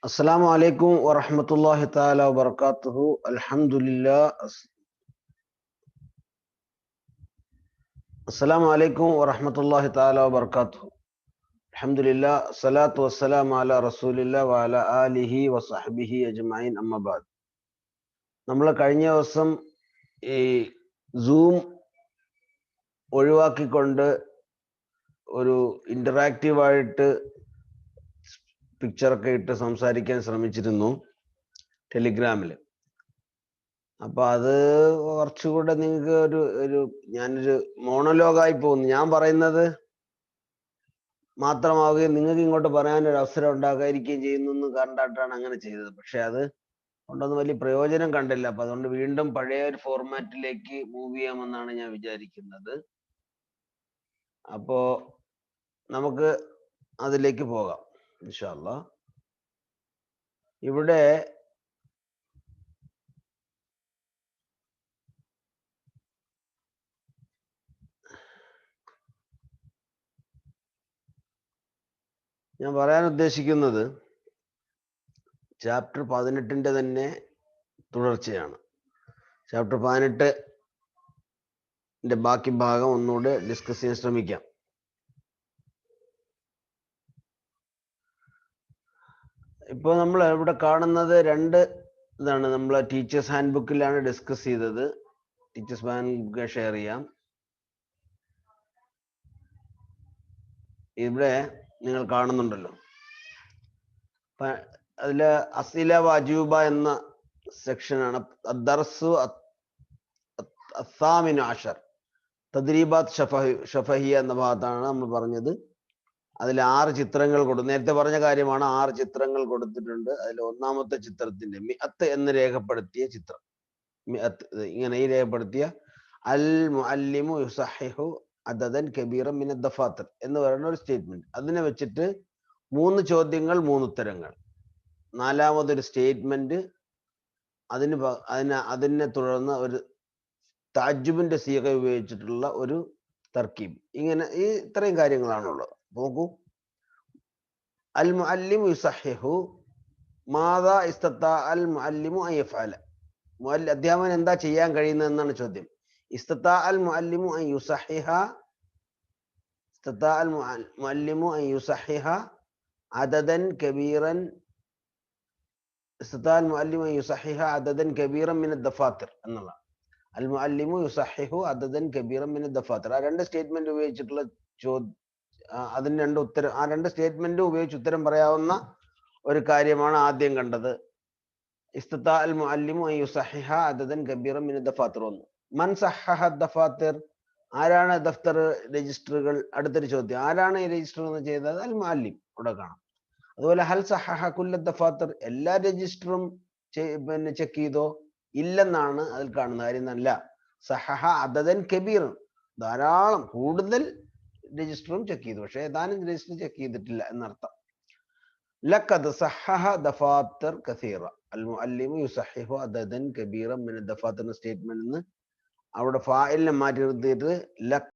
السلام عليكم ورحمة الله تعالى وبركاته. الحمد لله. السلام عليكم ورحمة الله تعالى وبركاته. الحمد لله. الصلاة والسلام على رسول الله وعلى آله وصحبه أجمعين. أما بعد. നമ്മൾ കഴിഞ്ഞ ദിവസം ഈ സൂം ഒഴിവാക്കിക്കൊണ്ട് ഒരു ഇന്ററാക്റ്റീവായിട്ട് പിക്ചറൊക്കെ ഇട്ട് സംസാരിക്കാൻ ശ്രമിച്ചിരുന്നു ടെലിഗ്രാമിൽ. അപ്പൊ അത് കുറച്ചുകൂടെ നിങ്ങൾക്ക് ഒരു ഞാനൊരു മോണോലോഗായി പോകുന്നു. ഞാൻ പറയുന്നത് മാത്രമാവുകയും നിങ്ങൾക്ക് ഇങ്ങോട്ട് പറയാനൊരു അവസരം ഉണ്ടാകാതിരിക്കുകയും ചെയ്യുന്നു എന്ന് കണ്ടായിട്ടാണ് അങ്ങനെ ചെയ്തത്. പക്ഷെ അത് കൊണ്ടൊന്നും വലിയ പ്രയോജനം കണ്ടില്ല. അപ്പൊ അതുകൊണ്ട് വീണ്ടും പഴയ ഒരു ഫോർമാറ്റിലേക്ക് മൂവ് ചെയ്യാമെന്നാണ് ഞാൻ വിചാരിക്കുന്നത്. അപ്പോ നമുക്ക് അതിലേക്ക് പോകാം ഇൻഷാ അല്ലാഹ്. ഇവിടെ ഞാൻ പറയാൻ ഉദ്ദേശിക്കുന്നത് ചാപ്റ്റർ 18 തന്നെ തുടർച്ചയാണ്. ചാപ്റ്റർ 18 ബാക്കി ഭാഗം ഒന്നുകൂടെ ഡിസ്കസ് ചെയ്യാൻ ശ്രമിക്കാം. ഇപ്പോൾ നമ്മൾ ഇവിടെ കാണുന്നത് രണ്ട് ഇതാണ്. നമ്മൾ ടീച്ചേഴ്സ് ഹാൻഡ് ബുക്കിലാണ് ഡിസ്കസ് ചെയ്തത്. ടീച്ചേഴ്സ് ഹാൻഡ് ബുക്ക് ഷെയർ ചെയ്യാം. ഇവിടെ നിങ്ങൾ കാണുന്നുണ്ടല്ലോ, അതില് അസില വാജൂബ എന്ന സെക്ഷനാണ്. അദ്ദർസു അസ്സാമിനു അഷർ തദ്രീബാത്ത് ഷഫഹിയ എന്ന ഭാഗത്താണ് നമ്മൾ പറഞ്ഞത്. അതിൽ 6 ചിത്രങ്ങൾ നേരത്തെ പറഞ്ഞ കാര്യമാണ്. 6 ചിത്രങ്ങൾ കൊടുത്തിട്ടുണ്ട്. അതിൽ ഒന്നാമത്തെ ചിത്രത്തിന്റെ മിഅത്ത് എന്ന് രേഖപ്പെടുത്തിയ ചിത്രം, മിഅത്ത് ഇങ്ങനെ ഈ രേഖപ്പെടുത്തിയ അൽ മുഅല്ലിമു യുസഹിഹു അദദൻ കബീറൻ മിന ദഫാത്തിർ എന്ന് പറയുന്ന ഒരു സ്റ്റേറ്റ്മെന്റ്. അതിനെ വെച്ചിട്ട് 3 ചോദ്യങ്ങൾ 3 ഉത്തരങ്ങൾ. നാലാമതൊരു സ്റ്റേറ്റ്മെന്റ്, അതിനെ തുടർന്ന് ഒരു തഅജ്ജുബിന്റെ സീഗ ഉപയോഗിച്ചിട്ടുള്ള ഒരു തർക്കീബ്. ഇങ്ങനെ ഈ ഇത്രയും കാര്യങ്ങളാണുള്ളത്. നോക്കൂ, അൽ മുഅല്ലിമു യുസഹിഹു മാദാ ഇസ്തതാ അൽ മുഅല്ലിമു അൻ യഫഅല. അധ്യാപകൻ എന്താ ചെയ്യാൻ കഴിയുന്നത് എന്നാണ് ചോദ്യം. ഇസ്തതാ അൽ മുഅല്ലിമു അൻ യുസഹിഹ, ഇസ്തതാ അൽ മുഅല്ലിമു അൻ യുസഹിഹ അദദൻ കബീറൻ, ഇസ്തതാ അൽ മുഅല്ലിമു അൻ യുസഹിഹ അദദൻ കബീറൻ മിന ദഫാത്തിർ എന്നുള്ള. അൽ മുഅല്ലിമു യുസഹിഹു അദദൻ കബീറൻ മിന ദഫാത്തിർ. ആ 2 സ്റ്റേറ്റ്മെന്റ് ഉപയോഗിച്ചിട്ടുള്ള അതിന് 2 ഉത്തരം. ആ 2 സ്റ്റേറ്റ്മെന്റ് ഉപയോഗിച്ച് ഉത്തരം പറയാവുന്ന ഒരു കാര്യമാണ് ആദ്യം കണ്ടത്. ഇസ്തതാ അൽ മുഅല്ലിമു അൻ യുസഹിഹ അദദൻ കബീറൻ മിന ദഫാത്തിർ. ഒന്ന്, മൻ സഹഹ ദഫാത്തിർ, ആരാണ് ദഫ്തർ രജിസ്റ്ററുകൾ. അടുത്തൊരു ചോദ്യം, ആരാണ് ഈ രജിസ്റ്റർ എന്ന് ചെയ്തത്? അൽ മുഅല്ലിം. ഇവിടെ കാണാം. അതുപോലെ ഹൽ സഹഹ കുല്ല ദഫാത്തിർ, എല്ലാ രജിസ്റ്ററും പിന്നെ ചെക്ക് ചെയ്തോ? ഇല്ലെന്നാണ് അതിൽ കാണുന്ന കാര്യം. നല്ല സഹഹ അദദൻ കബീറൻ, ധാരാളം കൂടുതൽ രജിസ്റ്ററും ചെക്ക് ചെയ്തു, പക്ഷെ ഏതാനും രജിസ്റ്റർ ചെക്ക് ചെയ്തിട്ടില്ല എന്നർത്ഥം. ലഖദ് സഹഹ ദഫാത്തിർ കസീറ അൽ മുഅല്ലിമു യുസഹിഹു അദദൻ കബീറൻ മിന ദഫാത്തിർ സ്റ്റേറ്റ്മെന്റ് അവിടെ ഫായിലിനെ മാറ്റി നിർത്തിയിട്ട്